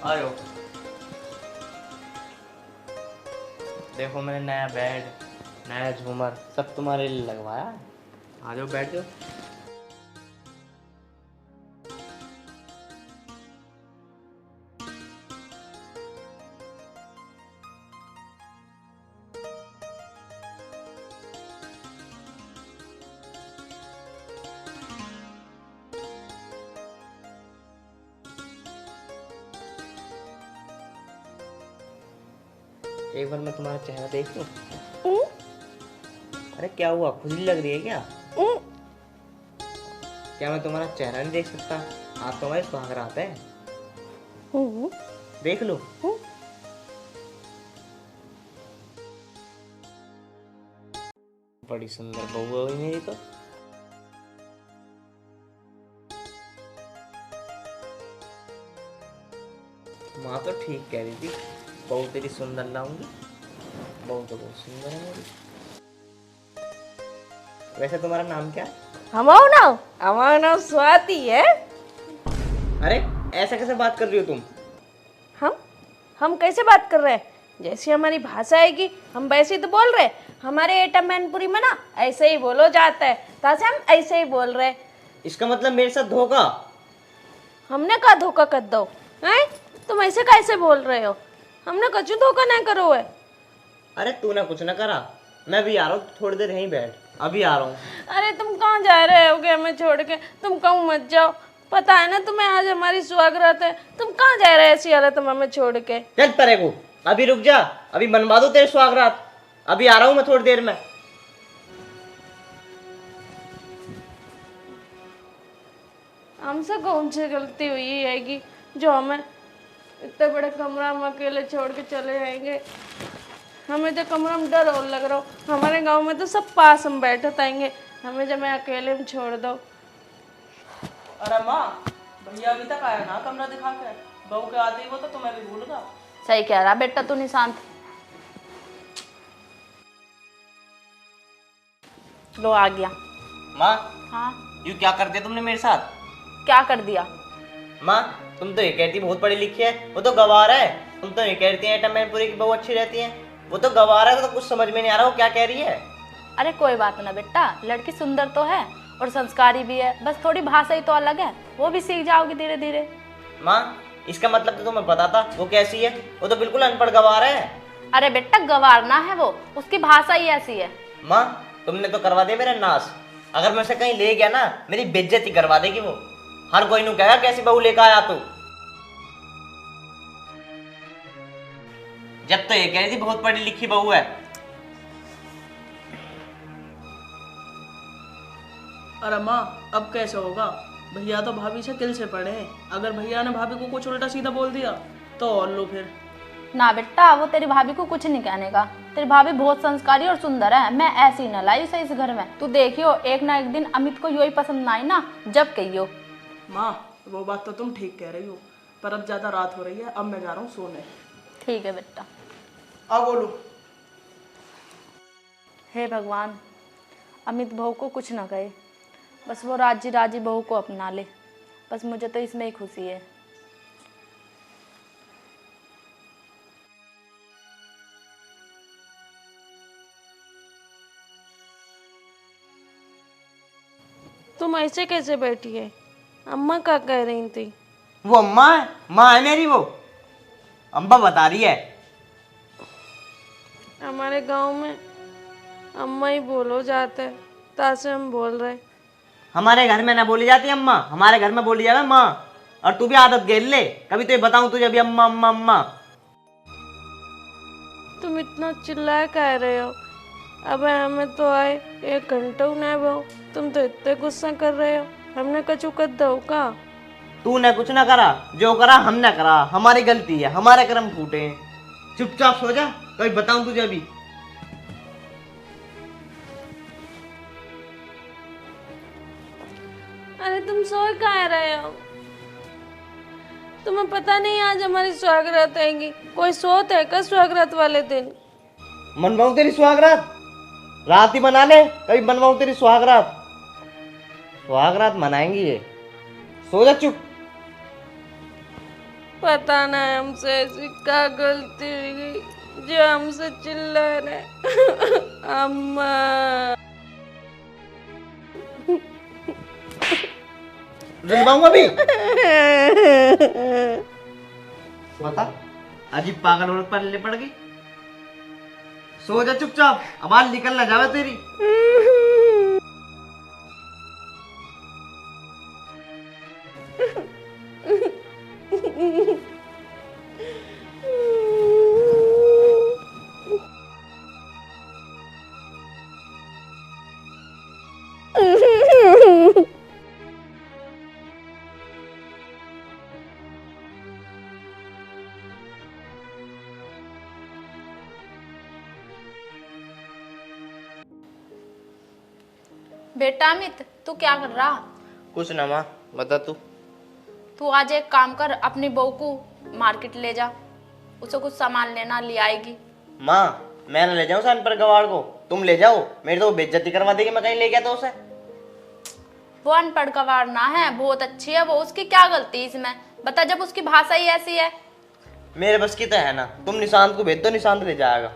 आयो। देखो मैंने नया बेड, नया झूमर सब तुम्हारे लिए लगवाया। आ जाओ बैठ जाओ। एक बार मैं तुम्हारा चेहरा देख लूं? अरे क्या हुआ, खुजली लग रही है क्या? क्या मैं तुम्हारा चेहरा नहीं देख सकता? आप तुम्हारे सुहाग रात है। देख लो। बड़ी सुंदर बहू हुई मेरी तो। माँ तो ठीक कह रही थी, बहू तेरी सुंदर लाऊंगी। बहू तो बहुत सुंदर है मेरी। वैसे तुम्हारा नाम क्या है? हमारा नाम स्वाति है। अरे ऐसा कैसे बात कर रही हो तुम? हम कैसे बात कर रहे हैं? जैसी हमारी भाषा है कि हम वैसे ही तो बोल रहे हैं। हमारे एटा मैनपुरी में ना ऐसे ही बोलो जाता है, तासे हम ऐसे ही बोल रहे हैं। इसका मतलब मेरे साथ धोखा? हमने कहा धोखा कर दो हैं? तुम ऐसे कैसे बोल रहे हो? हमने कछु धोखा नहीं करो है। अरे तूने कुछ ना करा। मैं भी आ रहा हूँ, थोड़ी देर यहीं बैठ। अभी आ रहा हूँ। अरे तुम कहाँ जा रहे होगे हमें छोड़ के? तुम कहूँ मत जाओ, पता है ना तुम्हें आज हमारी सुहागरात है। तुम कहाँ जा रहे हो ऐसी हालत में हमें छोड़ के? चल परे को, अभी रुक जा, अभी बनवा दो तेरे सुहागरात। अभी आ रहा हूँ मैं थोड़ी देर में। हमसे कौन सी गलती हुई है कि जो हमें इतने बड़े कमरा में अकेले छोड़ के चले जाएंगे? हमें तो कमरा में डर और लग रहा हो। हमारे गांव में तो सब पास हम बैठे थाएंगे, हमें जब मैं अकेले में छोड़ दो। अरे माँ, भैया अभी तक आया ना कमरा दिखा के। बहू के आते ही वो तो तुम्हें भी भूल गया। सही कह रहा बेटा तू निशांत। लो आ गया। माँ, हाँ यू क्या कर दिया तुमने मेरे साथ? क्या कर दिया? माँ, तुम तो ये कहती बहुत पढ़ी लिखी है, वो तो गवार है। तुम तो ये कहती है एटा मैनपुरी की बहू अच्छी रहती है, वो तो गवार है। तो कुछ समझ में नहीं आ रहा वो क्या कह रही है। अरे कोई बात ना बेटा, लड़की सुंदर तो है और संस्कारी भी है, बस थोड़ी भाषा ही तो अलग है, वो भी सीख जाओगी धीरे धीरे। माँ, इसका मतलब तो तुम्हें पता था वो कैसी है? वो तो बिल्कुल अनपढ़ गवार है। अरे बेटा गवार ना है वो, उसकी भाषा ही ऐसी है। माँ, तुमने तो करवा दिया मेरा नाश। अगर मैं उसे कहीं ले गया ना, मेरी बेइज्जती करवा देगी वो। हर कोई नू कहेगा कैसी बहू लेकर आया तू। जब तो ये कह रही थी बहुत पढ़ी लिखी बहू है। अरे माँ, अब कैसे होगा? भैया तो भाभी से किल से पड़े हैं। अगर भैया ने भाभी को कुछ उल्टा सीधा बोल दिया तो और लो फिर। ना बेटा, वो तेरी भाभी को कुछ नहीं कहने का। तेरी भाभी बहुत संस्कारी और सुंदर है, मैं ऐसी न लाई उसे इस घर में। तू देखियो एक ना एक दिन अमित को यही पसंद ना आई ना, जब कहियो। माँ, वो बात तो तुम ठीक कह रही हो, पर अब ज्यादा रात हो रही है, अब मैं जा रहा हूँ सोने। ठीक है बेटा। अब बोलो। हे भगवान, अमित बहू को कुछ ना कहे, बस वो राजी राजी बहू को अपना ले, बस मुझे तो इसमें ही खुशी है। तुम ऐसे कैसे बैठी है? अम्मा क्या कह रही थी? वो अम्मा है, माँ है मेरी वो। अम्मा बता रही है। हमारे गांव में अम्मा ही बोलो जाते हैं, तासे हम बोल रहे। हमारे घर में ना बोली जाती अम्मा, हमारे घर में बोली जावे माँ। और तू भी आदत गेल ले, कभी तो ये बताऊं तुझे अभी अम्मा अम्मा अम्मा। तुम इतना चिल्लाए कह रहे हो? अब हमें तो आए 1 घंटा नहीं बहु, तुम तो इतने गुस्सा कर रहे हो। हमने कछु कर दो का? तूने कुछ ना करा, जो करा हमने करा। हमारी गलती है, हमारे कर्म फूटे हैं। चुपचाप सो जा, कभी बताऊं तुझे अभी। अरे तुम सो कह रहे हो? तुम्हें पता नहीं आज हमारी सुहागरात आएगी? कोई सोत है क्या सुहागरात वाले दिन? मनवाऊं तेरी सुहागरात? रात ही मना ले, कभी मनवाऊं तेरी सुहागरात? सुहागरात मनाएंगी ये। सो जा चुप। पता ना हमसे ऐसी क्या गलती हुई गई जो हमसे चिल्ला रहे। अम्मा रुलवाऊंगा भी। बता, अजीब पागल औरत पर ले पड़ गई। सो जा चुपचाप, आवाज निकल ना जावे तेरी। बेटा अमित, तू क्या कर रहा? कुछ ना माँ, बता तू। तू आज एक काम कर, अपनी बहू को मार्केट ले जा, उसे कुछ सामान लेना, ले आएगी। माँ, मैं ना ले जाऊँ सन पर गवार को, तुम ले जाओ। मेरी तो बेइज्जती करवा देगी मैं कहीं ले गया तो उसे। वो अनपढ़ गवार ना है, बहुत अच्छी है वो, उसकी क्या गलती इसमें? बता, जब उसकी भाषा ही ऐसी है। मेरे बस की तो है ना, तुम निशांत को भेज दो, निशांत ले जाएगा।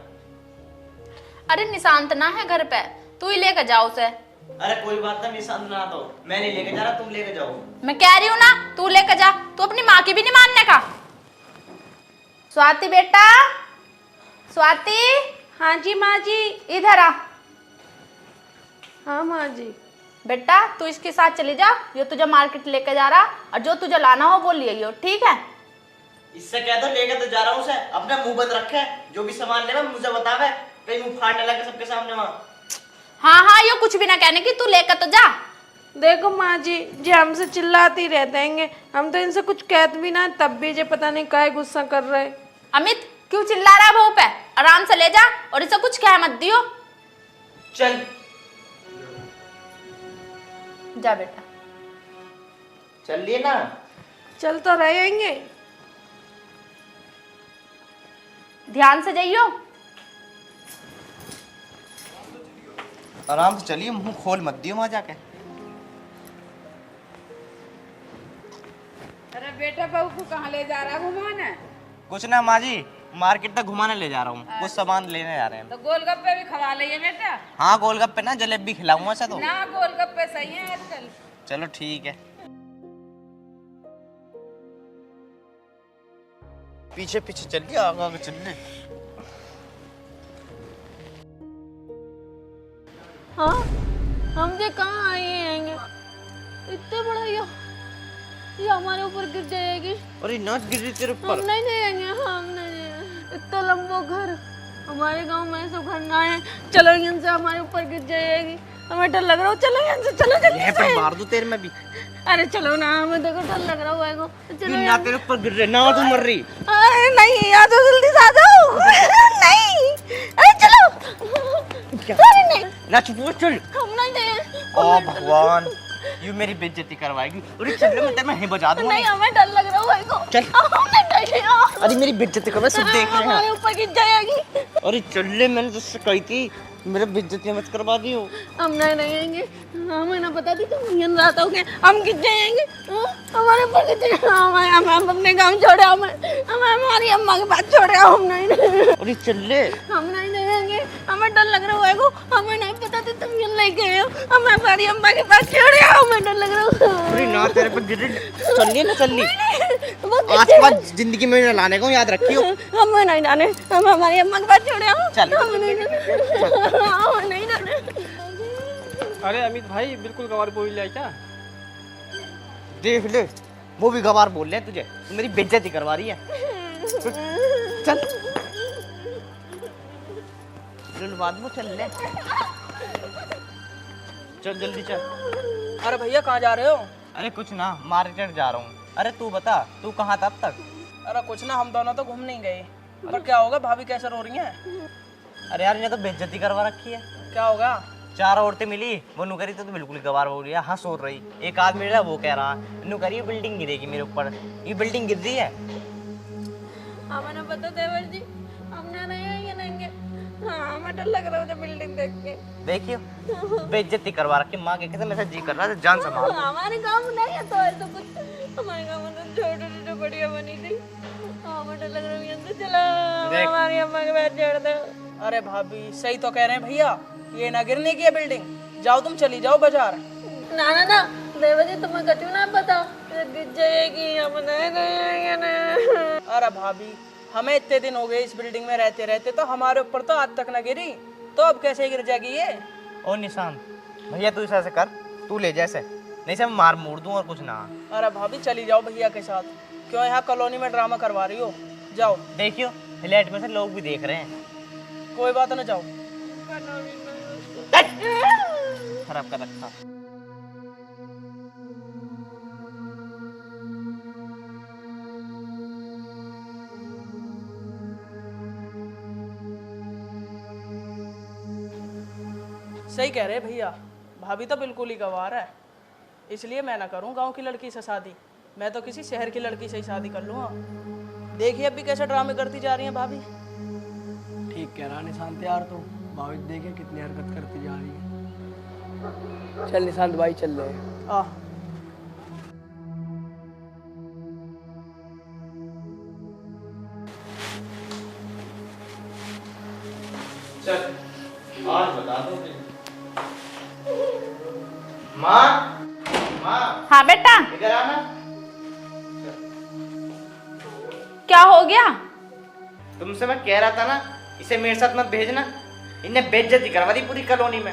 अरे निशांत ना है घर पे, तू ही लेकर जाओ उसे। अरे कोई बात नहीं, निशांत ना तो मैं नहीं लेके जा रहा, तुम लेके जाओ। मैं कह रही हूँ ना, तू लेकर जा, तू अपनी माँ की भी नहीं मानने का। स्वाति बेटा, स्वाति। हाँ जी माँ जी। इधर आ हाँ माँ जी। बेटा, तू इसके साथ चली जा, जो तुझे मार्केट लेकर जा रहा, और जो तुझे लाना हो वो ले आइयो, ठीक है? इससे कह दो लेके तो जा रहा हूँ उसे, अपना मुंह बंद रखे, जो भी सामान लेगा मुझे बतावे, कहीं मुंह फाड़ने लगे सबके सामने वहाँ। हाँ हाँ, ये कुछ भी ना कहने की, तू लेकर तो जा। देखो माँ जी, जो हमसे चिल्लाती रहते हैं, हम तो इनसे कुछ कहते भी ना, तब भी जो पता नहीं काहे गुस्सा कर रहे। अमित, क्यों चिल्ला रहा है बहू पे? आराम से ले जा और इसे कुछ कह मत दियो। चल जा बेटा। चल लिए ना। चल तो रहेंगे। ध्यान से जाइयो। आराम से चलिए, मुंह खोल मत दियो वहां जाके। अरे बेटा, बहू को कहाँ ले जा रहा घुमाने? कुछ ना माँ जी, मार्केट तक घुमाने ले जा रहा हूँ, कुछ सामान लेने जा रहे हैं। तो गोलगप्पे भी खवा लिए बेटा। हाँ गोलगप्पे ना, जलेबी खिलाऊंगा ऐसा तो। ना, गोलगप्पे सही है आजकल। चलो ठीक है। पीछे पीछे चलिए, आगे आगे चलिए। हाँ, हम ये कहाँ आए हैं? इतने बड़ा ये हमारे ऊपर गिर जाएगी। अरे ना गिर रही तेरे हम ऊपर। नहीं जाएंगे, हम नहीं जाएंगे। इतना लंबा घर, हमारे गांव में ऐसा घर ना है। चलो यहाँ से, हमारे ऊपर गिर जाएगी, हमें डर लग रहा हो। चलो यहाँ से, चलो जल्दी ये पे से। मार दूं तेरे में भी। अरे चलो ना, हमें देखो डर लग रहा है। चलो ना तेरे ऊपर गिर रहे ना, तू मर रही। अरे नहीं, आ जाओ जल्दी से, आ जाओ। नहीं, अरे चलो। अरे नहीं, ना चुप हो, चल। हम नहीं जाएंगे। ओ भगवान, ये मेरी बेइज्जती करवाएगी। अरे चल मैं तेरे में ही बजा दूंगा। नहीं, हमें डर लग रहा है। चल। हम नहीं जाएंगे। अरे मेरी बेइज्जती करवा, सब देख रहे हमारे हैं। ऊपर गिर जाएगी। अरे चल ले, मैंने तुझसे कही थी मेरे बेइज्जती मत करवा दी हो। हम नहीं रहेंगे, हमें ना पता थी तुम यहाँ रात हो गए, हम गिर जाएंगे। हमारे ऊपर गिर जाएंगे। हम अपने गाँव छोड़े, हमें हमारी अम्मा के पास छोड़े। हम नहीं रहेंगे। अरे चल ले। हम नहीं रहेंगे, हमें डर लग रहा है। हमें नहीं पता था तुम यहाँ लेके आए हो, हमें हमारी अम्मा के पास छोड़े। हमें डर लग रहा है। अरे ना तेरे पे गिर रही। चल लिए ना, चल ली। वो गिर आज के बाद जिंदगी में ना लाने को, याद रखियो। हमें नहीं जाने, हम हमारी अम्मा के पास छोड़े। चल। हमें नहीं जाने, हमें नहीं जाने। अरे अमित भाई, बिल्कुल गवार बोल लिया क्या? देख ले, वो भी गवार बोल रहे हैं तुझे, तू मेरी बेइज्जती करवा रही है। चल बाद में चल ले, चल जल्दी चल। अरे भैया, कहाँ जा रहे हो? अरे कुछ ना, मार्केट जा रहा हूँ। अरे तू बता, तू कहाँ था अब तक? अरे कुछ ना, हम दोनों तो घूमने ही गए। पर क्या होगा, भाभी कैसे रो रही हैं? अरे यार, इन्हें तो बेइज्जती करवा रखी है। क्या होगा? 4 औरतें मिली, वो नुकरी तो बिल्कुल गवार हो रही है, हाँ सो रही। एक आदमी मिला, वो कह रहा नुकरी ये बिल्डिंग गिरेगी मेरे ऊपर। ये बिल्डिंग गिर रही है। हमें ना पता देवर जी, हम ना रहेंगे। हाँ, हमें डर लग रहा है बिल्डिंग देख के। देखियो, बेइज्जती करवा रखी। माँ के कैसे मेरा जी कर रहा है, जान संभाल। हमारे गाँव में नहीं है तो ऐसा कुछ। हमारे गाँव में तो छोटे छोटे बढ़िया बनी थी। हाँ बेटा लग रहा है अंदर चला हमारी अम्मा के पैर जोड़ दो। अरे भाभी सही तो कह रहे हैं भैया, ये ना गिरने की है बिल्डिंग। जाओ तुम चली जाओ बाजार। ना ना ना देवा जी तुम्हें कचू ना पता गिर जाएगी हम नहीं रहेंगे ना। अरे भाभी हमें इतने दिन हो गए इस बिल्डिंग में रहते रहते, तो हमारे ऊपर तो आज तक ना गिरी, तो अब कैसे गिर जाएगी ये। ओ निशान भैया तू ऐसे कर, तू ले जैसे, नहीं से मैं मार मूड़ दूं और कुछ ना। अरे भाभी चली जाओ भैया के साथ, क्यों यहाँ कॉलोनी में ड्रामा करवा रही हो। जाओ। देखियो फ्लैट में से लोग भी देख रहे हैं। कोई बात ना, जाओ। खराब कर रखा। सही कह रहे भैया, भाभी तो बिल्कुल ही गवार है, इसलिए मैं ना करूं गांव की लड़की से शादी, मैं तो किसी शहर की लड़की से ही शादी कर लूंगा। देखिए अभी कैसे ड्रामे करती जा रही हैं भाभी। ठीक कह रहा निशांत यार, तो भाभी देखे कितनी हरकत करती जा रही है। चल निशांत भाई चल रहे हैं। आ चल आज बता दो माँ। माँ हाँ बेटा इधर आना। क्या हो गया? तुमसे मैं कह रहा था ना इसे मेरे साथ मत भेजना। इन्हें बेइज्जती करवा दी पूरी कॉलोनी में,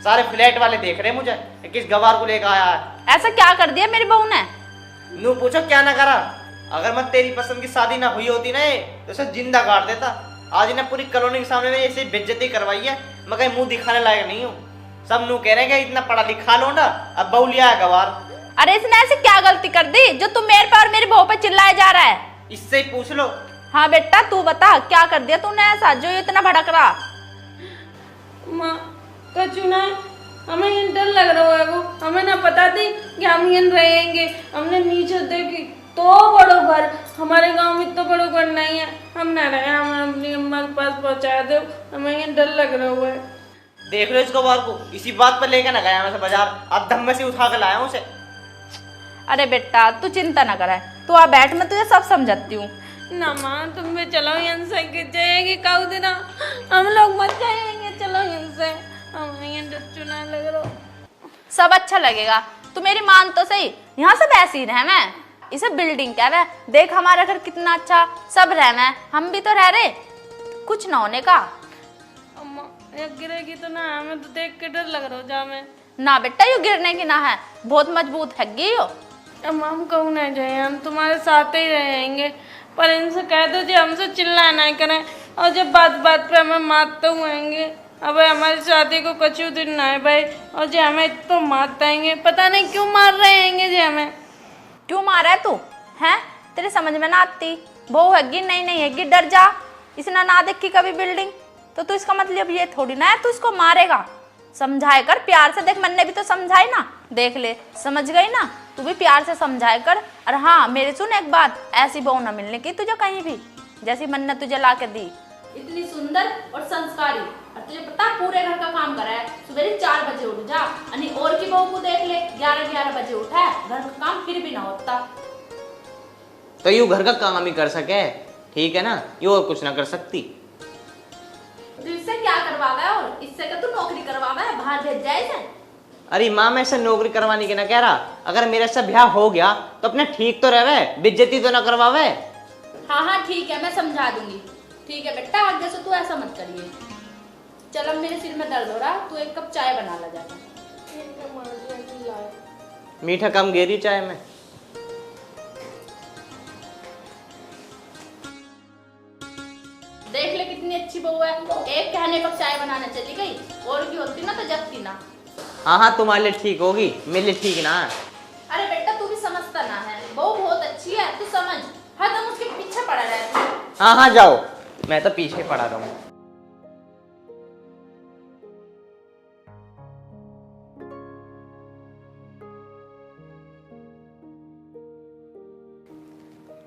सारे फ्लैट वाले देख रहे हैं मुझे कि किस गवार को लेकर आया है। ऐसा क्या कर दिया मेरी बहू ने? नू पूछो क्या ना करा। अगर मैं तेरी पसंद की शादी ना हुई होती ना ये, तो उसे जिंदा गाड़ देता। आज इन्हें पूरी कॉलोनी के सामने में ऐसे बेइज्जती करवाई है, मैं कहीं मुंह दिखाने लायक नहीं हूँ। सब नू कह रहे हैं कि इतना पढ़ा लिखा लो ना, अब बहू लिया है गवार। अरे इसने ऐसी क्या गलती कर दी जो तुम मेरे पर और मेरी बहू पे चिल्लाया जा रहा है? इससे ही पूछ लो। हाँ बेटा तू बता क्या कर दिया तूने ऐसा जो ये इतना भड़क रहा? माँ कचू ना हमें ये डर लग रहा है, वो हमें ना पता थी कि हम यहाँ रहेंगे। हमने नीचे देखी तो बड़ो घर, हमारे गांव में तो बड़ो घर नहीं है, हम ना रहे, हमें अपनी अम्मा के पास पहुंचा दो, हमें यहाँ डर लग रहा है। देख लो इस गवार को, इसी बात पर लेकर ना गया मैं बाजार, अब धम्मे से उठा कर लाया हूँ उसे। अरे बेटा तू चिंता ना करे, तू आ बैठ, मैं तुझे सब समझाती हूँ। ना माँ तुम भी चलो यहाँ से, गिर जाएगी काऊ दिन हम लोग मत जाएंगे, चलो यहाँ से, हमें यहाँ डर चुना लग रहा। सब अच्छा लगेगा, तू मेरी मान तो सही, यहाँ सब ऐसे ही रह मैं, इसे बिल्डिंग क्या है, देख हमारा घर कितना अच्छा, सब रह मैं, हम भी तो रह रहे, कुछ ना होने का। अम्मा ये गिरेगी तो ना, हमें तो देख के डर लग रहा हो जा में। ना बेटा यू गिरने की ना है, बहुत मजबूत है यो। अम्मा हम कहूँ ना जाए, हम तुम्हारे साथ ही रहेंगे, पर इनसे कह दो जो हमसे चिल्ला ना करें, और जब बात बात पे हमें मारते हुएंगे। अब हमारी शादी को कचू दिन ना है भाई, और जो हमें तो मारते आएंगे, पता नहीं क्यों मार रहे हैं जो हमें। क्यों मारा है तू हैं? तेरे समझ में ना आती, बहू हैगी नहीं हैगी, डर जा, इसने ना देखी कभी बिल्डिंग, तो इसका मतलब ये थोड़ी ना है तू इसको मारेगा। समझाए कर प्यार से, देख मैंने भी तो समझाई ना, देख ले समझ गई ना, तू भी प्यार से समझाए कर। और हाँ मेरी सुन एक बात, ऐसी बहू ना मिलने की तुझे कहीं भी, जैसी मन ने तुझे ला के दी, इतनी सुंदर और संस्कारी, और तुझे पता पूरे घर का काम करा है, सुबह 4 बजे उठ जा, अनि और की बहू को देख ले 11-11 बजे उठा है, घर का काम फिर भी ना होता। तो यू घर का काम ही कर सके, ठीक है ना, यू और कुछ ना कर सकती। तो इससे क्या करवावा है, और इससे का तू नौकरी करवावा है, बाहर भेज जाए इसे। अरे माँ मैं ऐसे नौकरी करवाने की ना कह रहा, अगर मेरे से ब्याह हो गया तो अपने ठीक तो रहे, बेइज्जती तो ना करवावे। हाँ ठीक है मैं समझा दूंगी, ठीक है बेटा आगे से तू ऐसा मत करिए। चल अब मेरे सिर में दर्द हो रहा, तू 1 कप चाय बना ला जाकर। मीठा कम गेरी चाय में। देख ले कितनी अच्छी बहू है, एक कहने पर चाय बनाने चली गई, और की होती ना तो जगती ना। हाँ तुम्हारे लिए ठीक होगी, मेरे लिए ठीक ना। अरे बेटा तू भी समझता ना है, बहू बहुत अच्छी है, तू समझ, हरदम उसके पीछे पड़ा रहता है। हाँ जाओ, मैं तो पीछे पड़ा रहूँ।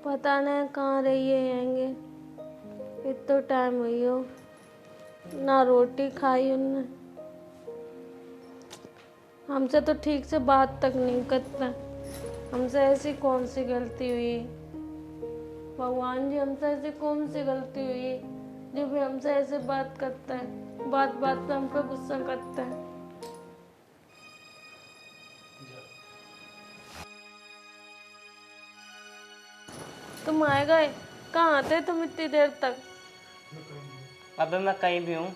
पता नहीं कहाँ रही है, इतना टाइम हुई हो ना रोटी खाई उनने, हमसे तो ठीक से बात तक नहीं करता। हमसे ऐसी कौन सी गलती हुई? भगवान जी, हमसे ऐसी कौन सी गलती हुई जो भी हमसे ऐसे बात करता है, बात बात पे हम पे गुस्सा करता है? तुम आए गए? कहाँ आते तुम इतनी देर तक? अबे मैं कहीं भी हूँ,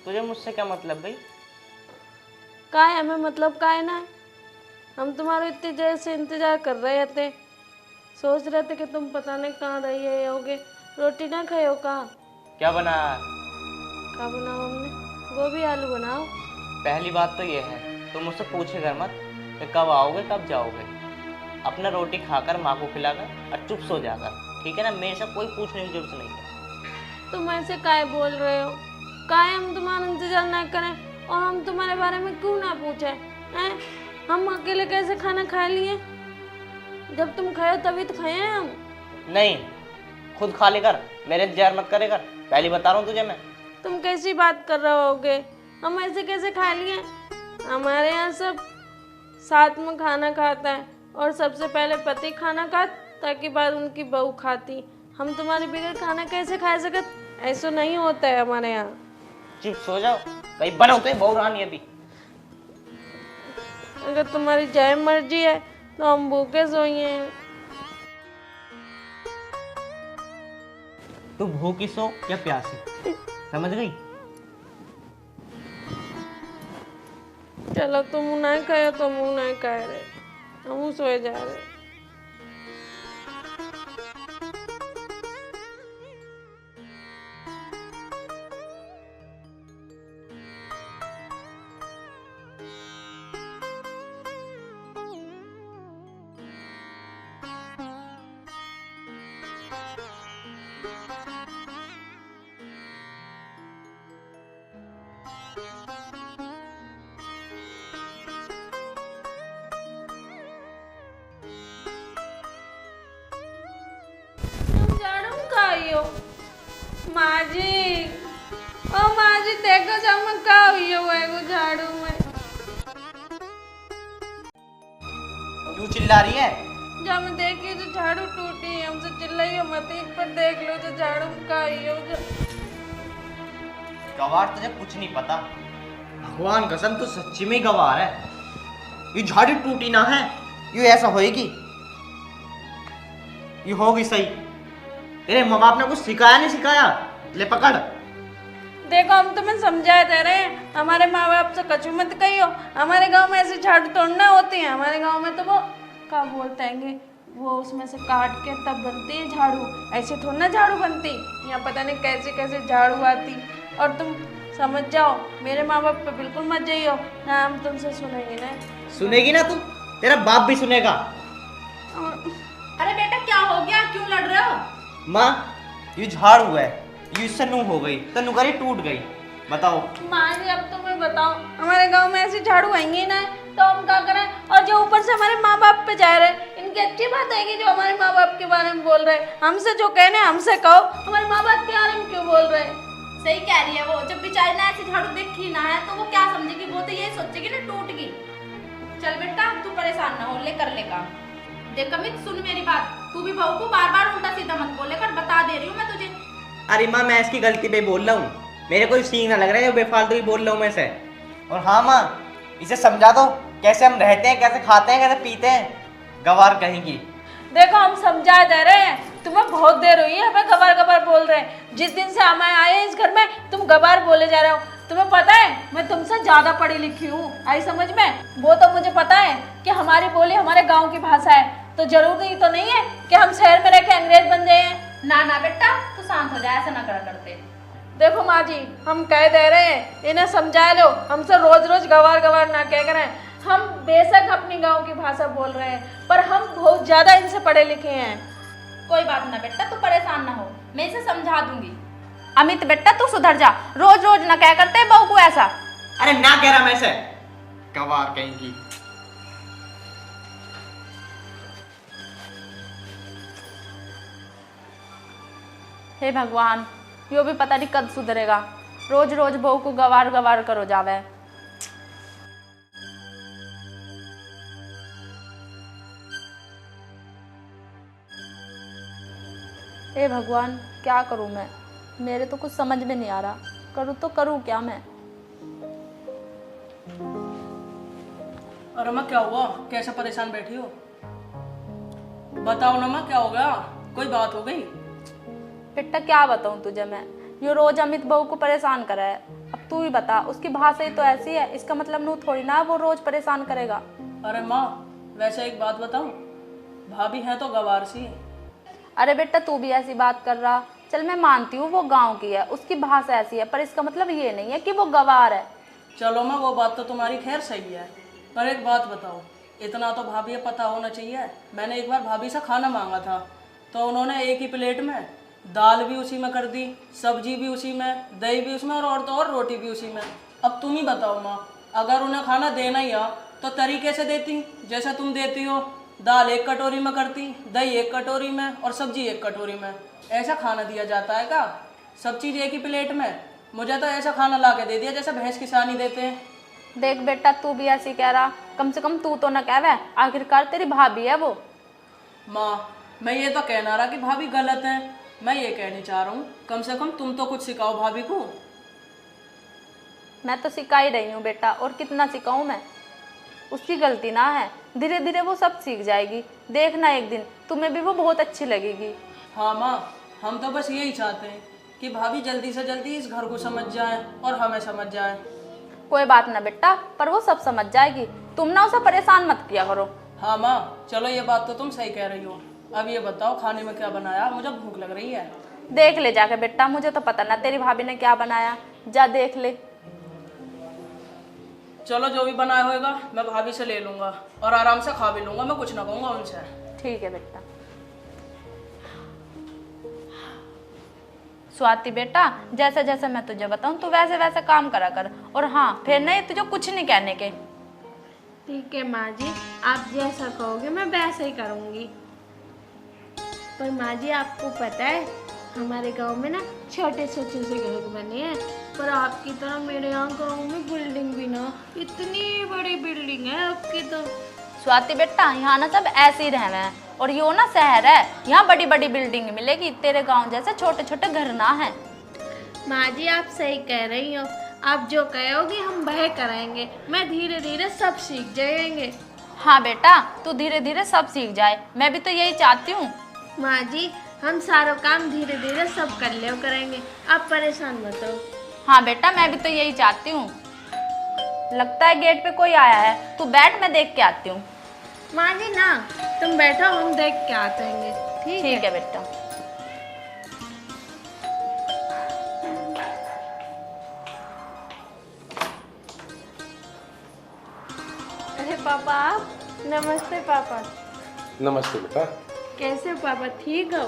तुझे मुझसे क्या मतलब भाई? का है हमें मतलब का है ना? हम तुम्हारे इतनी देर से इंतजार कर रहे थे, सोच रहे थे कि तुम पता नहीं कहाँ रही होगे। रोटी ना खाए हो का? क्या बनाया? क्या बनाओ हमने? गोभी आलू बनाओ। पहली बात तो ये है, तुम मुझसे पूछे कर मत कि कब आओगे कब जाओगे। अपना रोटी खाकर माँ को खिलाकर और चुप सो जाकर, ठीक है ना? मेरे से कोई पूछने की जरूरत नहीं है। तुम ऐसे काहे बोल रहे हो? काहे हम तुम्हारा इंतजार ना करें और हम तुम्हारे बारे में क्यों ना पूछे हैं? हम अकेले कैसे खाना खा लिए? जब तुम खाए हो तभी तो खाए हैं हम। नहीं, खुद खा लेकर मेरे इंतजार मत करे कर, पहले बता रहा हूँ तुझे मैं। तुम कैसी बात कर रहे होगे? हम ऐसे कैसे खा लिए? हमारे यहाँ सब साथ में खाना खाता है और सबसे पहले पति खाना खाता ताकि बाद उनकी बहू खाती। हम तुम्हारे बगैर खाना कैसे खा सकत? ऐसा नहीं होता है हमारे यहाँ। चुप सो जाओ, कहीं बनो तो बहु रानी अभी। अगर तुम्हारी जय मर्जी है तो हम भूखे सोइए हैं। तू भूखी सो या प्यासी, समझ गई? चलो तुम नहीं खाए तो मुँह नहीं कह रहे, हम सोए जा रहे। तुम झाड़ू खाई हो? माँ जी, ओ माँ जी देखो जब का हुई हो एगो झाड़ू में। क्यों चिल्ला रही है? जब मैं देखी तो झाड़ू टूटी, हमसे चिल्लाई हो मत, इन पर देख लो तो झाड़ू का हुई हो। गवार तुझे कुछ नहीं पता, भगवान कसम तू सच्ची में गवार है। ये झाड़ी टूटी ना है, ये ऐसा होएगी, ये होगी सही। तेरे माँ बाप ने कुछ सिखाया नहीं सिखाया? ले पकड़। देखो हम तुम्हें समझाए दे रहे हैं, हमारे माँ बाप से कछु मत कहियो। हमारे गांव में ऐसी झाड़ू तोड़ना होती है। हमारे गांव में तो वो क्या बोलते हैं, वो उसमें से काट के तब बनती है झाड़ू, ऐसे थोड़ा ना झाड़ू बनती। यहाँ पता नहीं कैसे कैसे झाड़ू आती। और तुम समझ जाओ, मेरे माँ बाप पे बिल्कुल मत जाइयो ना, हम तुमसे सुनेंगे ना। सुनेगी ना तू? तेरा बाप भी सुनेगा। अरे बेटा क्या हो गया, क्यों लड़ रहे हो? माँ, ये झाड़ू है, ये इससे नू हो गई तो नुकरी टूट गई, बताओ। माँ जी अब तुम्हें बताओ, हमारे गांव में ऐसी झाड़ू आएंगी ना तो हम क्या करें? और जो ऊपर से हमारे माँ बाप पे जा रहे हैं, इनकी अच्छी बात है कि जो हमारे माँ बाप के बारे में बोल रहे हैं। हमसे जो कहने हमसे कहो, हमारे माँ बाप के बारे में क्यों बोल रहे हैं? सही कह रही है वो, जब बेचारी ना ऐसी झाड़ू देखी ना है तो वो क्या समझेगी? वो तो यही सोचेगी ना टूट गई। चल बेटा तू परेशान ना हो, लेकर लेगा। देख अमित सुन मेरी बात, तू भी बहू को बार बार उल्टा सीधा मत बोले कर, बता दे रही हूँ मैं तुझे। अरे माँ, मैं इसकी गलती पे बोल रहा हूँ, मेरे को सीन ना लग रहा है जो बेफालतू ही बोल रहा हूँ मैं से। और हाँ माँ, इसे समझा दो कैसे हम रहते हैं, कैसे खाते हैं, कैसे पीते हैं। गवार कहेंगी। देखो हम समझा दे रहे हैं, तुम्हें बहुत देर हुई है, हमें गबार गबार बोल रहे हैं। जिस दिन से हम आए हैं इस घर में तुम गबार बोले जा रहे हो। तुम्हें पता है मैं तुमसे ज्यादा पढ़ी लिखी हूँ, आई समझ में? वो तो मुझे पता है कि हमारी बोली हमारे गांव की भाषा है, तो जरूरी तो नहीं है कि हम शहर में रह के अंग्रेज बन जाए। ना ना बेटा तू शांत हो जा, ऐसा ना करा करते। देखो माँ जी, हम कह दे रहे हैं, इन्हें समझा लो, हमसे रोज रोज गवार गवार ना कह करें। हम बेशक अपनी गांव की भाषा बोल रहे हैं, पर हम बहुत ज्यादा इनसे पढ़े लिखे हैं। कोई बात ना बेटा, तू परेशान ना हो, मैं इसे समझा दूंगी। अमित बेटा तू सुधर जा, रोज रोज ना क्या करते बहू को ऐसा। अरे ना कह रहा मैं से, गवार कहेंगी। हे भगवान, यो भी पता नहीं कब सुधरेगा, रोज रोज बहू को गवार गवार करो जावे। हे भगवान, क्या करूं मैं? मेरे तो कुछ समझ में नहीं आ रहा, करूं तो करूं क्या मैं? और अम्मा क्या हुआ, कैसे परेशान बैठी हो? बताओ ना अम्मा, क्या हो गया? कोई बात हो गई? बेटा क्या बताऊं तुझे मैं, यो रोज अमित बहू को परेशान करा है। अब तू ही बता, उसकी भाषा ही तो ऐसी है, इसका मतलब नू थोड़ी ना वो रोज परेशान करेगा। अरे माँ, वैसे एक बात बताऊं, भाभी है तो गवार सी। अरे बेटा तू भी ऐसी बात कर रहा, चल मैं मानती हूँ वो गांव की है, उसकी भाषा ऐसी है, पर इसका मतलब ये नहीं है कि वो गवार है। चलो माँ, वो बात तो तुम्हारी खैर सही है, पर एक बात बताओ, इतना तो भाभी को पता होना चाहिए। मैंने एक बार भाभी से खाना मांगा था, तो उन्होंने एक ही प्लेट में दाल भी उसी में कर दी, सब्जी भी उसी में, दही भी उसमें, और तो और रोटी भी उसी में। अब तुम ही बताओ माँ, अगर उन्हें खाना देना ही आ तो तरीके से देती, जैसे तुम देती हो। दाल एक कटोरी में करती, दही एक कटोरी में, और सब्जी एक कटोरी में। ऐसा खाना दिया जाता है क्या? सब चीज़ एक ही प्लेट में? मुझे तो ऐसा खाना ला के दे दिया जैसे भैंस की सानी देते हैं। देख बेटा, तू भी ऐसी कह रहा, कम से कम तू तो न कहवे, आखिरकार तेरी भाभी है वो। माँ, मैं ये तो कहना रहा कि भाभी गलत है, मैं ये कहनी चाह रहा हूँ कम से कम तुम तो कुछ सिखाओ भाभी को। मैं तो सिखा ही रही हूँ बेटा, और कितना सिखाऊं मैं? उसकी गलती ना है, धीरे धीरे वो सब सीख जाएगी। देखना एक दिन तुम्हें भी वो बहुत अच्छी लगेगी। हाँ माँ, हम तो बस यही चाहते हैं कि भाभी जल्दी से जल्दी इस घर को समझ जाए और हमें समझ जाए। कोई बात ना बेटा, पर वो सब समझ जाएगी, तुम ना उसे परेशान मत किया करो। हाँ माँ, चलो ये बात तो तुम सही कह रही हो। अब ये बताओ खाने में क्या बनाया, मुझे भूख लग रही है। देख ले जाके बेटा, मुझे तो पता ना तेरी भाभी ने क्या बनाया, जा देख ले। चलो जो भी बनाया होगा मैं भाभी से ले लूँगा और आराम से खा भी लूँगा, मैं कुछ ना कहूँगा उनसे। ठीक है बेटा। स्वाति बेटा, जैसे जैसे मैं तुझे बताऊं तू वैसे वैसे काम करा कर, और हाँ फिर नहीं तुझे कुछ नहीं कहने के। ठीक है माँ जी, आप जैसा कहोगे मैं वैसे ही करूँगी। पर माँ जी आपको पता है, हमारे गांव में ना छोटे छोटे से घर बने हैं, पर आपकी तरह मेरे यहाँ गांव में बिल्डिंग भी ना, इतनी बड़ी बिल्डिंग है आपकी तो। स्वाति बेटा, यहाँ ना सब ऐसे ही रहना है, और यो ना शहर है, यहाँ बड़ी बड़ी बिल्डिंग मिलेगी, तेरे गांव जैसे छोटे छोटे घर ना है। माँ जी आप सही कह रही हो, आप जो कहोगी हम वह कराएंगे, मैं धीरे धीरे सब सीख जाएंगे। हाँ बेटा, तू धीरे धीरे सब सीख जाए, मैं भी तो यही चाहती हूँ। माँ जी हम सारा काम धीरे धीरे सब कर ले करेंगे, आप परेशान मत हो। हाँ बेटा, मैं भी तो यही चाहती हूँ। लगता है गेट पे कोई आया है, तू बैठ, मैं देख के आती हूँ। माँ जी ना, तुम बैठो, हम देख के आते हैं। ठीक है बेटा। अरे पापा आप, नमस्ते पापा। नमस्ते बेटा। कैसे हो पापा, ठीक हो?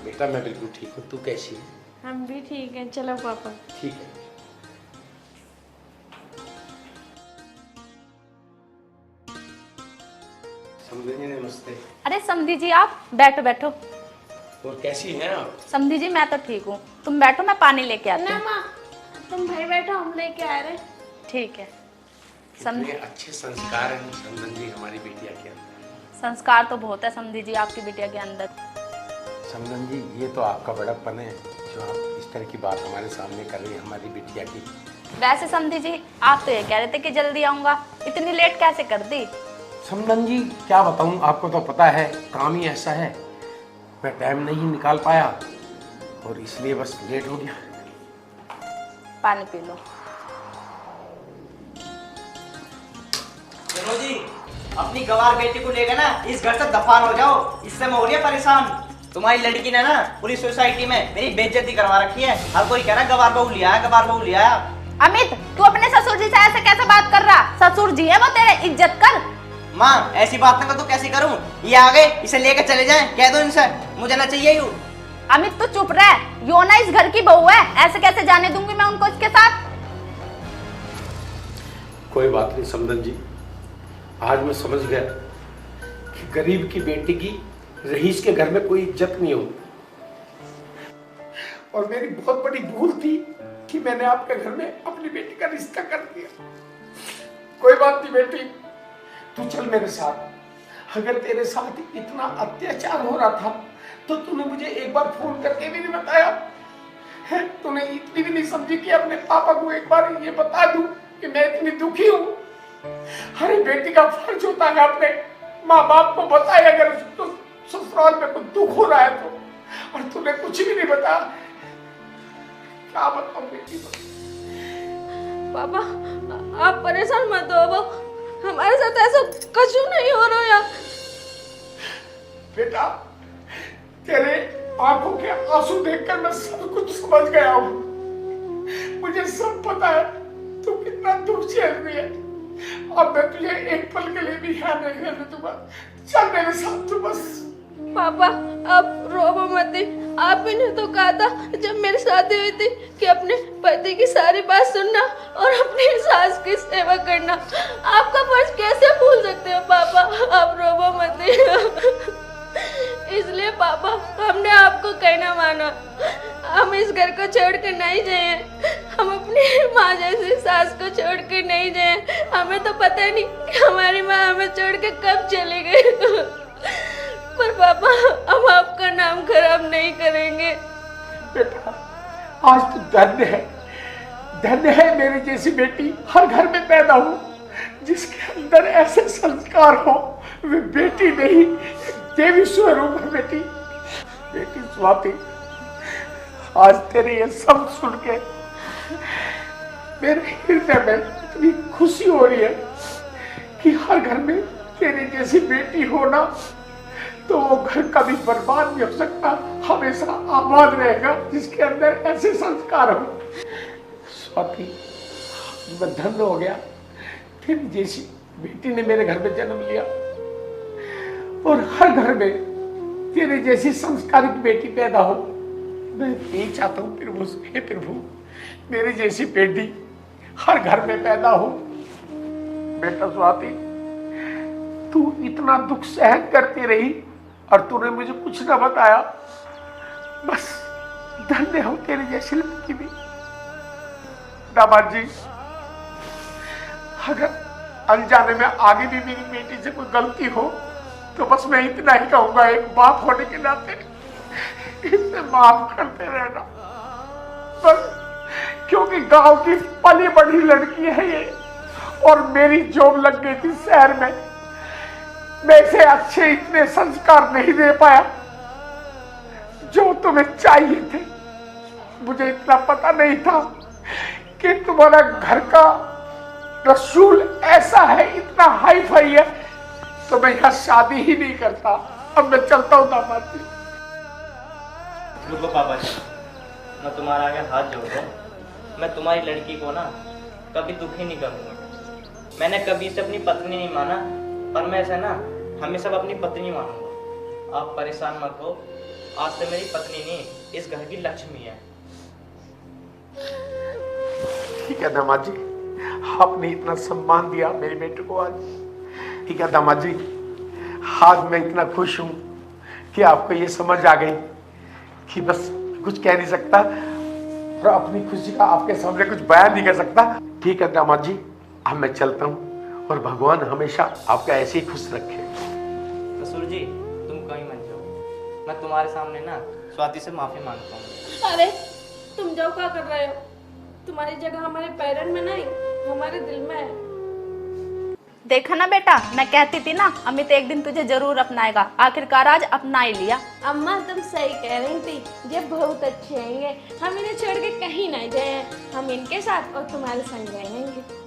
बेटा मैं बिल्कुल ठीक हूँ, तू कैसी है? हम भी ठीक हैं, चलो पापा। ठीक है। समझी जी नमस्ते। अरे समधी जी आप बैठो बैठो। और कैसी हैं आप? समधी जी मैं तो ठीक हूँ, तुम बैठो, मैं पानी लेके आती ना हूँ। माँ, तुम भाई बैठो, हम लेके आ रहे। ठीक है। कितने अच्छे संस्कार हैं समधन जी हमारी बिटिया के अंदर। संस्कार तो बहुत है समधी जी आपकी बिटिया के अंदर। समधन जी ये तो आपका बड़प्पन है जो आप इस तरह की बात हमारे सामने कर रही हैं हमारी बिटिया की। वैसे समधी जी आप तो ये कह रहे थे कि जल्दी आऊँगा, इतनी लेट कैसे कर दी? समधन जी क्या बताऊं, आपको तो पता है काम ही ऐसा है, मैं टाइम नहीं निकाल पाया और इसलिए बस लेट हो गया। पानी पी लो। चलो जी, अपनी गवार बेटी को लेकर ना इस घर से दफान हो जाओ, इससे मैं हो रही है परेशान। तुम्हारी लड़की ने ना पूरी सोसाइटी में मेरी बेइज्जती करवा रखी है, हर कोई कह रहा है गवार बहू लिया है, गवार बहू लिया है। अमित तू अपने ससुर जी से ऐसे कैसे बात कर रहा? ससुर जी है वो तेरे, इज्जत कर। माँ ऐसी बात ना कर तो कैसे करूँ, ये आ गए इसे लेकर चले जाएं, कह दो इनसे मुझे ना चाहिए यू। अमित तू चुप रह, यो ना इस घर की बहू है, ऐसे कैसे जाने दूंगी मैं उनको इसके साथ? कोई बात नहीं समधन जी, आज मैं समझ गया कि गरीब की बेटी की रईस के घर में कोई इज्जत नहीं होती, और मेरी बहुत बड़ी भूल थी कि मैंने आपके घर में अपनी बेटी का रिश्ता कर दिया। कोई बात नहीं बेटी, तू चल मेरे साथ। अगर तेरे साथ इतना अत्याचार हो रहा था तो तूने मुझे एक बार फोन करके भी नहीं बताया। तूने इतनी भी नहीं समझी कि अपने पापा को एक बार ये बता दूं कि मैं इतनी दुखी हूँ। अरे बेटी का फर्ज होता है अपने माँ बाप को बताए अगर तो ससुराल में कुछ दुख हो रहा है तो, और तूने कुछ भी नहीं बताया। क्या बताऊं बेटी को? पापा आप परेशान मत हो, वो हमारे साथ ऐसा कुछ नहीं हो रहा है। बेटा तेरे आंखों के आंसू देखकर मैं सब कुछ समझ गया हूँ। मुझे सब पता है तू कितना दुख झेल रही है। अब मैं तुझे एक पल के लिए भी ध्यान नहीं करने दूंगा। चल मेरे साथ तू बस। पापा आप रोबो मत। आप ही ने तो कहा था जब मेरी शादी हुई थी कि अपने पति की सारी बात सुनना और अपनी सास की सेवा करना। आपका फर्ज कैसे भूल सकते हो पापा? आप रोबो मत। इसलिए पापा हमने आपको कहना माना, हम इस घर को छोड़ कर नहीं जाए। हम अपनी माँ जैसी सास को छोड़ कर नहीं जाए। हमें तो पता नहीं कि हमारी माँ हमें छोड़ के कब चली गई। पर पापा हम आपका नाम खराब नहीं करेंगे। बेटा आज तो धन्य है मेरी जैसी बेटी हर घर में पैदा हो जिसके अंदर ऐसे संस्कार हो। वे बेटी नहीं देवी स्वरूप है। बेटी स्वाति, आज तेरे ये सब सुन के मेरे हृदय में इतनी खुशी हो रही है कि हर घर में तेरी जैसी बेटी होना तो वो घर कभी बर्बाद नहीं हो सकता, हमेशा आबाद रहेगा जिसके अंदर ऐसे संस्कार हो। स्वाति मैं धन्य हो गया, तेरी जैसी बेटी ने मेरे घर में जन्म लिया और हर घर में तेरे जैसी संस्कारित बेटी पैदा हो। मैं यही चाहता हूँ प्रभु, हे प्रभु मेरी जैसी बेटी हर घर में पैदा हो। बेटा स्वाति तू इतना दुख सहन करती रही और तूने मुझे कुछ ना बताया। बस धन्य हो तेरी जैसी लड़की भी। दामाद जी अगर अनजाने में आगे भी मेरी बेटी से कोई गलती हो तो बस मैं इतना ही कहूंगा, एक बाप होने के नाते इसे माफ करते रहना बस, क्योंकि गांव की पली बड़ी लड़की है ये और मेरी जॉब लग गई थी शहर में। मैं इसे अच्छे इतने संस्कार नहीं दे पाया जो तुम्हें चाहिए थे। मुझे इतना पता नहीं था कि तुम्हारा घर का रसूल ऐसा है, इतना हाई फाई है, तो मैं यहाँ शादी ही नहीं करता। अब मैं चलता हूँ दामाद जी। रुको पापा जी, मैं तुम्हारा आगे हाथ जोड़ रहा हूँ। मैं तुम्हारी लड़की को ना कभी दुखी नहीं करूँगा। मैंने कभी इसे अपनी पत्नी नहीं माना, पर मैं इसे ना हमेशा अपनी पत्नी मानूंगा। आप परेशान मत हो, आज से मेरी पत्नी नहीं इस घर की लक्ष्मी है। ठीक है दामाद जी, आपने इतना सम्मान दिया मेरे बेटे को आज। ठीक है दामाद जी, आज मैं इतना खुश हूँ कि आपको ये समझ आ गई कि बस कुछ कह नहीं सकता और अपनी खुशी का आपके सामने कुछ बयान नहीं कर सकता। ठीक है दामाद जी, अब मैं चलता हूँ और भगवान हमेशा आपका ऐसे ही खुश रखे। ससुर जी तुम कहीं मत जाओ, मैं तुम्हारे सामने ना स्वाति से माफी मांगता हूँ। अरे तुम जाओ, क्या कर रहे हो? तुम्हारी जगह हमारे पेरेंट में नहीं, हमारे दिल में है। देखा ना बेटा, मैं कहती थी ना अमित एक दिन तुझे जरूर अपनाएगा। आखिरकार आज अपना ही लिया। अम्मा तुम सही कह रही थी, ये बहुत अच्छे हैं। हम इन्हें छोड़ के कहीं नहीं जाए, हम इनके साथ और तुम्हारे संग रहेंगे।